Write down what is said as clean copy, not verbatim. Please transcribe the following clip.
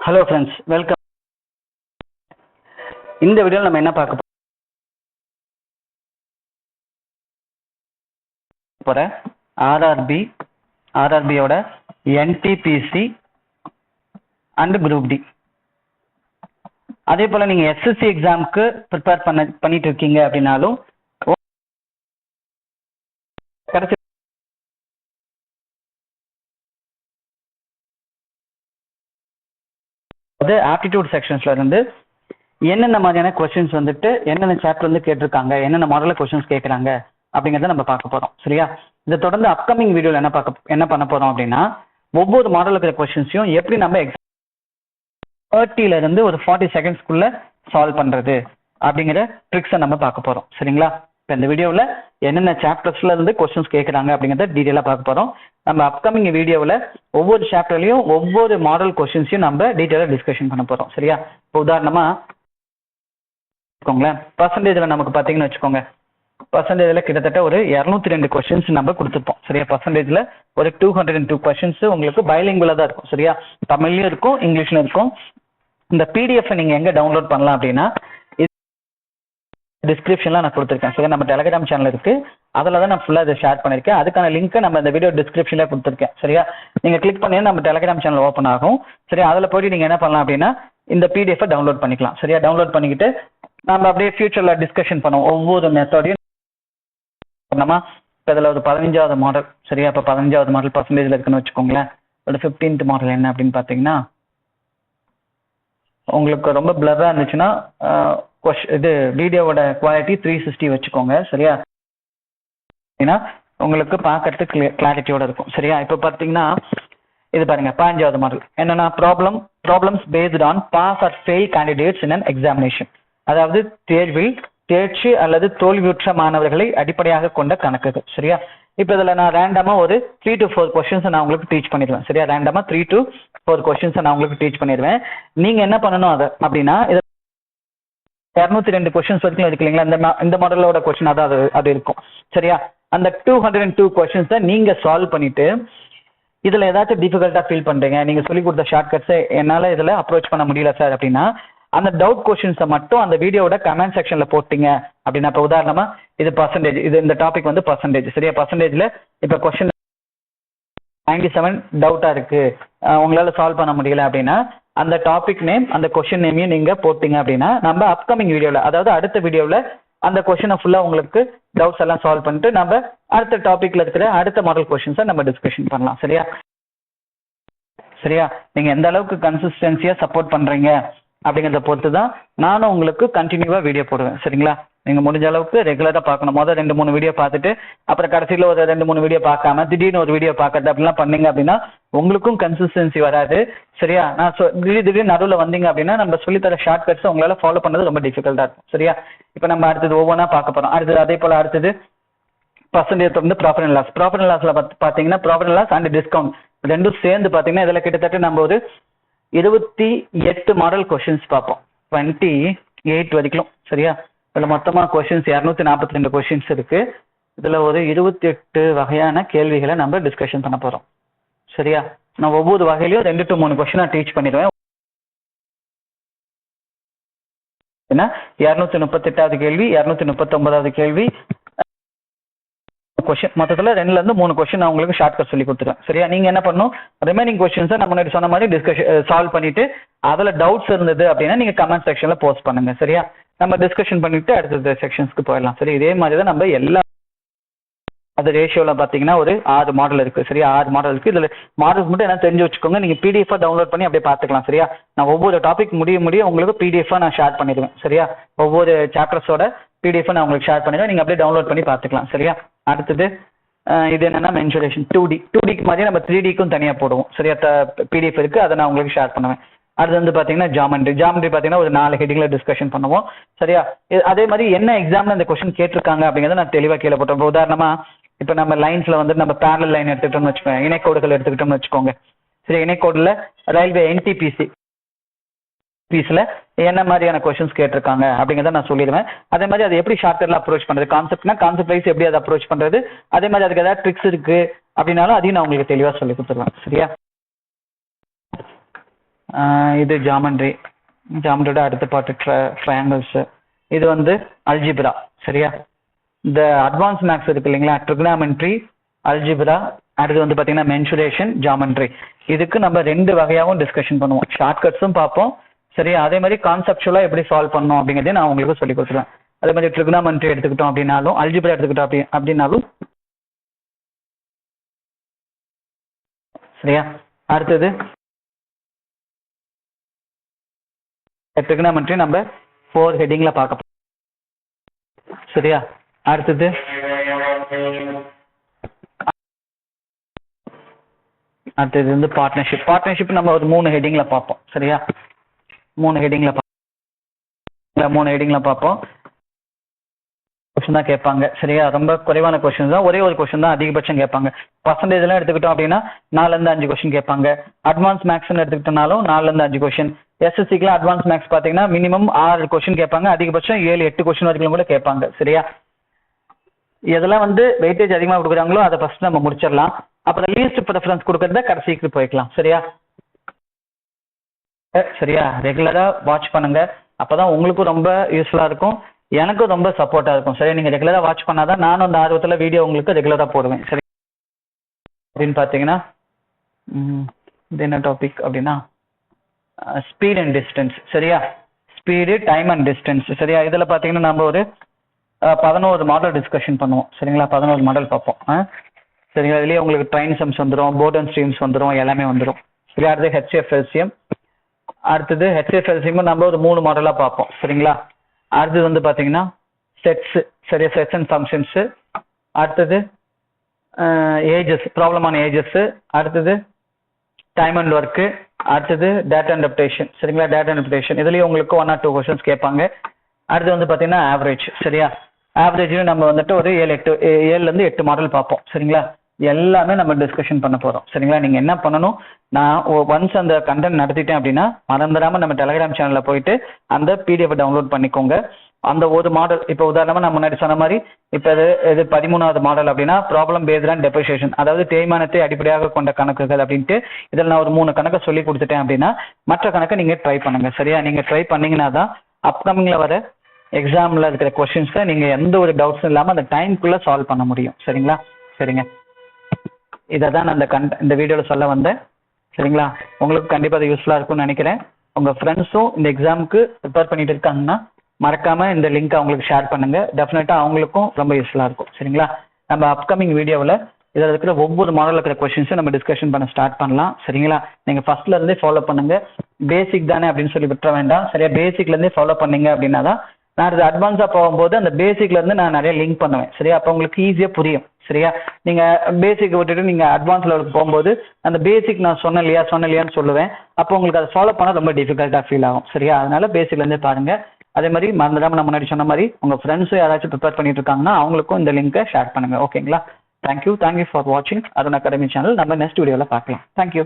Hello friends, welcome. இந்த வீடியோவில் நம்ம என்ன பார்க்க போகிற ஆர்ஆர்பியோட என்டிபிசி அண்ட் குரூப் டி. அதே போல் நீங்கள் எஸ்எஸ்சி எக்ஸாமுக்கு ப்ரிப்பேர் பண்ணிட்டு இருக்கீங்க அப்படின்னாலும் கடைசி ஆப்டிடியூட் செக்ஷன்ஸ்ல இருந்து என்னென்ன மாதிரியான கொஸ்டின்ஸ் வந்துட்டு என்னென்ன சாப்டர் வந்து கேட்டிருக்காங்க, என்னென்ன மாடல கொஸ்டின்ஸ் கேட்குறாங்க அப்படிங்கிறத நம்ம பார்க்க போறோம். சரியா? இதை தொடர்ந்து அப்கமிங் வீடியோவில் என்ன பண்ண போறோம் அப்படின்னா, ஒவ்வொரு மாடல் இருக்கிற கொஸ்டின்ஸையும் எப்படி நம்ம 30ல இருந்து ஒரு 40 செகண்ட்ஸ்க்குள்ள சால்வ் பண்றது அப்படிங்கிற ட்ரிக்ஸை நம்ம பார்க்க போறோம். சரிங்களா? இப்போ இந்த வீடியோவில் என்னென்ன சாப்டர்ஸ்ல இருந்து கொஸ்டின்ஸ் கேட்குறாங்க அப்படிங்கிறத டீட்டெயிலாக பார்க்க போறோம். நம்ம அப்கமிங் வீடியோவில் ஒவ்வொரு சாப்டர்லையும் ஒவ்வொரு மாடல் கொஸ்டின்ஸையும் நம்ம டீட்டெயிலாக டிஸ்கஷன் பண்ண போறோம். சரியா? இப்போ உதாரணமா வச்சுக்கோங்களேன், பர்சன்டேஜில் நமக்கு பார்த்தீங்கன்னு வச்சுக்கோங்க, பர்சன்டேஜில் கிட்டத்தட்ட ஒரு 202 கொஸ்டின்ஸ் நம்ம கொடுத்துருப்போம். சரியா? பர்சன்டேஜில் ஒரு 202 கொஸ்டின்ஸ் உங்களுக்கு பைலிங்குவலாக தான் இருக்கும். சரியா? தமிழ்லையும் இருக்கும், இங்கிலீஷ்லையும் இருக்கும். இந்த பிடிஎஃப் நீங்கள் எங்கே டவுன்லோட் பண்ணலாம் அப்படின்னா, டிஸ்கிரிப்ஷன்ல நான் கொடுத்துருக்கேன். சரி, நம்ம டெலிகிராம் சேனல் இருக்கு, அதில் தான் நான் ஃபுல்லாக இதை ஷேர் பண்ணியிருக்கேன். அதுக்கான லிங்க் நம்ம இந்த வீடியோ டிஸ்கிரிப்ஷன்ல கொடுத்துருக்கேன். சரியா? நீங்கள் கிளிக் பண்ணி நம்ம டெலிகிராம் சேனல் ஓப்பன் ஆகும். சரியா? அதில் போயிட்டு நீங்கள் என்ன பண்ணலாம் அப்படின்னா, இந்த பிடிஎஃப் டவுன்லோட் பண்ணிக்கலாம். சரியா? டவுன்லோட் பண்ணிக்கிட்டு நம்ம அப்படியே ஃபியூச்சர்ல டிஸ்கஷன் பண்ணுவோம் ஒவ்வொரு மெத்தடையும். நம்ம இப்போ இதில் ஒரு 15வது மாடல். சரியா? இப்போ 15வது மாடல் பர்சன்டேஜில் இருக்குன்னு வச்சுக்கோங்களேன். ஒரு 15th மாடல் என்ன அப்படின்னு பார்த்தீங்கன்னா, உங்களுக்கு ரொம்ப பிளராக இருந்துச்சுன்னா இது வீடியோவோட குவாலிட்டி 360 வச்சுக்கோங்க. சரியா? ஏன்னா உங்களுக்கு பார்க்கறதுக்கு கிளாரிட்டியோட இருக்கும். சரியா? இப்போ பார்த்தீங்கன்னா இது பாருங்க, 15வது மாடல் என்னன்னா, problems based on pass or fail candidates in an examination. அதாவது தேர்வில் தேர்ச்சி அல்லது தோல்வியுற்ற மாணவர்களை அடிப்படையாக கொண்ட கணக்குகள். சரியா? இப்போ இதில் நான் ரேண்டமா ஒரு 3 to 4 கொஸ்டின்ஸ் நான் உங்களுக்கு டீச் பண்ணிடுவேன். சரியா? ரேண்டமா 3 to 4 கொஸ்டின்ஸ் நான் உங்களுக்கு டீச் பண்ணிடுவேன். நீங்க என்ன பண்ணணும் அப்படின்னா, 202 கொஸ்டின்ஸ் வரைக்கும் இருக்கு இல்லைங்களா, இந்த மாடலோட கொஸ்டின் அது இருக்கும். சரியா? அந்த 202 கொஸ்டின்ஸை நீங்க சால்வ் பண்ணிட்டு, இதுல ஏதாச்சும் டிஃபிகல்ட்டா ஃபீல் பண்றீங்க, நீங்க சொல்லி கொடுத்த ஷார்ட்கட்ஸை என்னால இதுல அப்ரோச் பண்ண முடியல சார் அப்படின்னா, அந்த டவுட் கொஸ்டின்ஸை மட்டும் அந்த வீடியோட கமெண்ட் செக்ஷன்ல போட்டீங்க அப்படின்னா, இப்போ உதாரணமா இது பர்சன்டேஜ், இது இந்த டாபிக் வந்து பர்சன்டேஜ். சரியா? பர்சன்டேஜ்ல இப்போ கொஸ்டின் 97 டவுட்டா இருக்கு, உங்களால சால்வ் பண்ண முடியல அப்படின்னா, அந்த டாபிக் நேம் அந்த கொஸ்டின் நேமையும் நீங்க போட்டீங்க அப்படின்னா, நம்ம அப்கமிங் வீடியோல, அதாவது அடுத்த வீடியோல அந்த கொஸ்டினை ஃபுல்லா உங்களுக்கு டவுட்ஸ் எல்லாம் சால்வ் பண்ணிட்டு நம்ம அடுத்த டாபிக்ல இருக்கிற அடுத்த மாடல் கொஸ்டின்ஸை நம்ம டிஸ்கஷன் பண்ணலாம். சரியா? சரியா? நீங்க எந்த அளவுக்கு கன்சிஸ்டன்சியா சப்போர்ட் பண்றீங்க அப்படிங்கிறத பொறுத்து தான் நானும் உங்களுக்கு கண்டினியூவா வீடியோ போடுவேன். சரிங்களா? நீங்க முடிஞ்ச அளவுக்கு ரெகுலரா பார்க்கணும். முதல் 2-3 வீடியோ பார்த்துட்டு அப்புறம் கடைசியில் ஒரு 2-3 வீடியோ பார்க்காம திடீர்னு ஒரு வீடியோ பார்க்கறது அப்படிலாம் பண்ணீங்க அப்படின்னா உங்களுக்கும் கன்சிஸ்டன்சி வராது. சரியா? நான் திடீர்னு நடுவில் வந்தீங்க அப்படின்னா நம்ம சொல்லித்தர ஷார்ட்கட்ஸ் உங்களால ஃபாலோ பண்ணது ரொம்ப டிஃபிகல்ட்டா இருக்கும். சரியா? இப்போ நம்ம அடுத்தது ஒவ்வொன்றா பார்க்க போறோம். அதே போல அடுத்தது பர்சன்டேஜ் வந்து ப்ராஃபிட் அண்ட் லாஸ்ல பார்த்தீங்கன்னா profit and loss and discount ரெண்டும் சேர்ந்து பார்த்தீங்கன்னா இதில் கிட்டத்தட்ட நம்ம ஒரு 28 மாடல் கொஸ்டின்ஸ் பார்ப்போம். 28 வரைக்கும். சரியா? இதில் மொத்தமாக கொஸ்டின்ஸ் 242 கொஸ்டின்ஸ் இருக்கு. இதில் ஒரு 28 வகையான கேள்விகளை நம்ம டிஸ்கஷன் பண்ண போறோம். சரியா? நான் ஒவ்வொரு வகையிலையும் 2 to 3 கொஸ்டின் டீச் பண்ணிடுவேன். ஏன்னா 238வது கேள்வி, 239வது கேள்வி கொஸ்டின் மொத்தத்தில் 2ல இருந்து 3 கொஸ்டின் நான் உங்களுக்கு ஷார்ட்கட் சொல்லி கொடுத்துருவேன். சரியா? நீங்க என்ன பண்ணணும், ரிமைனிங் கொஸ்டின்ஸை நம்ம முன்னாடி சொன்ன மாதிரி டிஸ்கஷன் சால்வ் பண்ணிட்டு அதில் டவுட்ஸ் இருந்தது அப்படின்னா நீங்க கமெண்ட் செக்ஷன்ல போஸ்ட் பண்ணுங்க. சரியா? நம்ம டிஸ்கஷன் பண்ணிட்டு அடுத்த செக்ஷன்ஸ்க்கு போயிடலாம். சரி, இதே மாதிரி தான் நம்ம எல்லா அது ரேஷியோல பாத்தீங்கன்னா ஒரு 6 மாடல் இருக்கு. சரியா? 6 மாடல் இருக்கு. இதுல மாடல்ஸ் மட்டும் என்ன தெரிஞ்சு வச்சுக்கோங்க. நீங்க பிடிஎஃப் டவுன்லோட் பண்ணி அப்படியே பாத்துக்கலாம். சரியா? நான் ஒவ்வொரு டாபிக் முடிய உங்களுக்கு பிடிஎஃப் நான் ஷேர் பண்ணிடுவேன். சரியா? ஒவ்வொரு சாப்டர்ஸோட பிடிஎஃப் நான் உங்களுக்கு ஷேர் பண்ணிடுவேன். நீங்க அப்படியே டவுன்லோட் பண்ணி பாத்துக்கலாம். சரியா? அடுத்தது இது என்னன்னா மென்சுரேஷன் 2Dக்கு மாதிரி நம்ம 3Dக்கும் தனியா போடுவோம். சரியா? பிடிஎஃப் இருக்கு, அதை நான் உங்களுக்கு ஷேர் பண்ணுவேன். அடுத்து வந்து பாத்தீங்கன்னா ஜாமெண்ட்ரி பாத்தீங்கன்னா ஒரு 4 ஹெட்டிங்ல டிஸ்கஷன் பண்ணுவோம். சரியா? அதே மாதிரி என்ன எக்ஸாம்ல இந்த கொஸ்டின் கேட்டிருக்காங்க அப்படிங்கறத நான் தெளிவா கீழே போட்டோம். உதாரணமா இப்ப நம்ம லைன்ஸ்ல வந்து நம்ம பேரலல் லைன் எடுத்துக்கிட்டோம்னு வச்சுக்கோங்க, இணைக்கோடுகள் எடுத்துக்கிட்டோம்னு வச்சுக்கோங்க. சரி, இணைக்கோடுல ரயில்வே என்டிபிசி பீஸ்ல என்ன மாதிரியான கொஸ்டின்ஸ் கேட்டிருக்காங்க அப்படிங்கிறத நான் சொல்லிடுவேன். அதே மாதிரி அதை எப்படி ஷார்ட்கட்ல அப்ரோச் பண்றது, கான்செப்ட் வைஸ் எப்படி அதை அப்ரோச் பண்றது, அதே மாதிரி அதுக்கு ஏதாவது ட்ரிக்ஸ் இருக்கு அப்படின்னாலும் அதையும் நான் உங்களுக்கு தெளிவா சொல்லி கொடுத்துருவேன். சரியா? இது ஜாமெண்ட்ரி, ஜாமெண்ட்ரியோட அடுத்த பார்ட் ட்ரையாங்கிள்ஸ். இது வந்து அல்ஜிப்ரா. சரியா? இந்த அட்வான்ஸ் மேக்ஸ் இருக்கு இல்லைங்களா, ட்ரிகனாமெட்ரி, அல்ஜிப்ரா, அடுத்து வந்து பார்த்தீங்கன்னா மென்சுரேஷன், ஜாமெண்ட்ரி. இதுக்கு நம்ம 2 வகையாகவும் டிஸ்கஷன் பண்ணுவோம். ஷார்ட்கட்ஸும் பார்ப்போம். சரியா? அதே மாதிரி கான்செப்சுவலாக எப்படி சால்வ் பண்ணணும் அப்படிங்கிறதே நான் உங்களுக்கு சொல்லி கொடுத்துருவேன். அதே மாதிரி ட்ரிகனாமெட்ரி எடுத்துக்கிட்டோம் அப்படின்னாலும், அல்ஜிப்ரா எடுத்துக்கிட்டோம் அப்படின்னாலும். சரியா? அடுத்தது ட்ரிகனாமெட்ரி நம்ம 4 ஹெட்டிங்ல பார்க்க. சரியா? அடுத்தது வந்து பார்ட்னர்ஷிப் நம்ம ஒரு 3 ஹெட்டிங்ல பார்ப்போம். சரியா? 3 ஹெட்டிங்ல பார்ப்போம். கொஸ்டின் தான் கேட்பாங்க. சரியா? ரொம்ப குறைவான கொஸ்டின் தான், ஒரே ஒரு கொஸ்டின் தான் அதிகபட்சம் கேட்பாங்க. பர்சன்டேஜ் எல்லாம் எடுத்துக்கிட்டோம் அப்படின்னா 4ல 5 கொஸ்டின் கேட்பாங்க. அட்வான்ஸ் மேக்ஸ்னு எடுத்துக்கிட்டோம்னாலும் 4ல 5 கொஸ்டின். எஸ்எஸ்சிக்குலாம் அட்வான்ஸ் மேக்ஸ் பார்த்தீங்கன்னா மினிமம் 6 கொஸ்டின் கேட்பாங்க, அதிகபட்சம் 7-8 கொஸ்டின் வரைக்கும் கூட கேட்பாங்க. சரியா? இதெல்லாம் வந்து வெயிட்டேஜ் அதிகமாக கொடுக்குறாங்களோ அதை ஃபர்ஸ்ட் நம்ம முடிச்சிடலாம். அப்புறம் லீஸ்ட் ப்ரிஃபரன்ஸ் கொடுக்கறத கடைசிக்கு போய்க்கலாம். சரியா? ரெகுலரா வாட்ச் பண்ணுங்க, அப்பதான் உங்களுக்கும் ரொம்ப யூஸ்ஃபுல்லா இருக்கும், எனக்கும் ரொம்ப சப்போர்ட்டா இருக்கும். சரியா? நீங்க ரெகுலரா வாட்ச் பண்ணாதான் நானும் அந்த ஆர்வத்துல வீடியோ உங்களுக்கு ரெகுலரா போடுவேன். சரி, அப்படின்னு பாத்தீங்கன்னா இது என்ன டாபிக் அப்படின்னா ஸ்பீட் அண்ட் டிஸ்டன்ஸ். சரியா? Speed, time and distance. சரியா? இதுல பாத்தீங்கன்னா நம்ம ஒரு 11 மாடல் டிஸ்கஷன் பண்ணுவோம். சரிங்களா? 11 மாடல் பார்ப்போம். சரிங்களா? இதுலயே உங்களுக்கு ட்ரெயின் சம்ஸ் வந்துடும், போர்ட் அண்ட் ஸ்ட்ரீம்ஸ் வந்துடும், எல்லாமே வந்துடும். சரியா? அடுத்து ஹெச்எஃப்எல்சிஎம். அடுத்தது ஹெச்எஃப்எல்சிஎம் நம்ம ஒரு 3 மாடலா பார்ப்போம். சரிங்களா? அடுத்தது வந்து பாத்தீங்கன்னா செட்ஸ். சரியா? Sets and functions. அடுத்தது ஏஜஸ், ப்ராப்ளமான ஏஜஸ். அடுத்தது டைம் அண்ட் ஒர்க்கு. அடுத்தது டேட்டா இன்டர்பிரேஷன். சரிங்களா? டேட்டா இன்டர்பிரேஷன் இதுலயும் உங்களுக்கு 1 or 2 கொஸ்டின்ஸ் கேட்பாங்க. அடுத்து வந்து பாத்தீங்கன்னா ஆவரேஜ். சரியா? ஆவரேஜ்ல நம்ம வந்துட்டு ஒரு 7ல இருந்து 8 மாடல் பார்ப்போம். சரிங்களா? எல்லாமே நம்ம டிஸ்கஷன் பண்ண போறோம். சரிங்களா? நீங்க என்ன பண்ணணும், நான் ஒன்ஸ் அந்த கண்டென்ட் நடத்திட்டேன் அப்படின்னா மறந்துடாம நம்ம டெலிகிராம் சேனல்ல போயிட்டு அந்த பிடிஎஃப் டவுன்லோட் பண்ணிக்கோங்க. அந்த ஒரு மாடல், இப்போ உதாரணமா நான் முன்னாடி சொன்ன மாதிரி, இப்போ இது 13வது மாடல் அப்படின்னா ப்ராப்ளம் பேஸ்ட் ஆன் டெப்ரிசியேஷன், அதாவது தேய்மானத்தை அடிப்படையாக கொண்ட கணக்குகள் அப்படின்ட்டு இதில் நான் ஒரு 3 கணக்கை சொல்லி கொடுத்துட்டேன் அப்படின்னா மற்ற கணக்கை நீங்க ட்ரை பண்ணுங்க. சரியா? நீங்க ட்ரை பண்ணீங்கன்னா தான் அப்கமிங்ல வர எக்ஸாம்ல இருக்கிற கொஸ்டின்ஸை நீங்க எந்த ஒரு டவுட்ஸும் இல்லாம அந்த டைம்குள்ள சால்வ் பண்ண முடியும். சரிங்களா? சரிங்க, இதை தான் நான் இந்த வீடியோல சொல்ல வந்தேன். சரிங்களா? உங்களுக்கு கண்டிப்பா அது யூஸ்ஃபுல்லா இருக்கும்னு நினைக்கிறேன். உங்க ஃப்ரெண்ட்ஸும் இந்த எக்ஸாமுக்கு ப்ரிப்பேர் பண்ணிட்டு இருக்காங்கன்னா மறக்காம இந்த லிங்க் அவங்களுக்கு ஷேர் பண்ணுங்க. டெஃபினட்டா அவங்களுக்கும் ரொம்ப யூஸ்ஃபுல்லா இருக்கும். சரிங்களா? நம்ம அப்கமிங் வீடியோவில் இதில் இருக்கிற ஒவ்வொரு மாடலில் இருக்கிற கொஸ்டின்ஸும் நம்ம டிஸ்கஷன் பண்ண ஸ்டார்ட் பண்ணலாம். சரிங்களா? நீங்க ஃபர்ஸ்ட்ல இருந்தே ஃபாலோ பண்ணுங்க. பேசிக் தானே அப்படின்னு சொல்லி விட்டுற வேண்டாம். சரியா? பேசிக்ல இருந்தே ஃபாலோ பண்ணீங்க அப்படின்னா தான் நான் இது அட்வான்ஸா போகும்போது அந்த பேசிக்ல இருந்து நான் நிறைய லிங்க் பண்ணுவேன். சரியா? அப்போ உங்களுக்கு ஈஸியா புரியும். சரியா? நீங்க பேசிக் விட்டுட்டு நீங்க அட்வான்ஸ் லெவலுக்கு போகும்போது அந்த பேசிக் நான் சொன்னலையான்னு சொல்லுவேன். அப்போ உங்களுக்கு அதை ஃபாலோ பண்ண ரொம்ப டிஃபிகல்ட்டா ஃபீல் ஆகும். சரியா? அதனால பேசிக்ல இருந்தே பாருங்க. அதே மாதிரி மறந்துடாம நான் முன்னாடி சொன்ன மாதிரி உங்க ஃப்ரெண்ட்ஸும் யாராச்சும் ப்ரிப்பேர் பண்ணிட்டு இருக்காங்கன்னா அவங்களுக்கும் இந்த லிங்கை ஷேர் பண்ணுங்க. ஓகேங்களா? தேங்க்யூ ஃபார் வாட்சிங் அருண் அகாடமி சேனல். நம்ம நெக்ஸ்ட் வீடியோல பார்க்கலாம். தேங்க்யூ.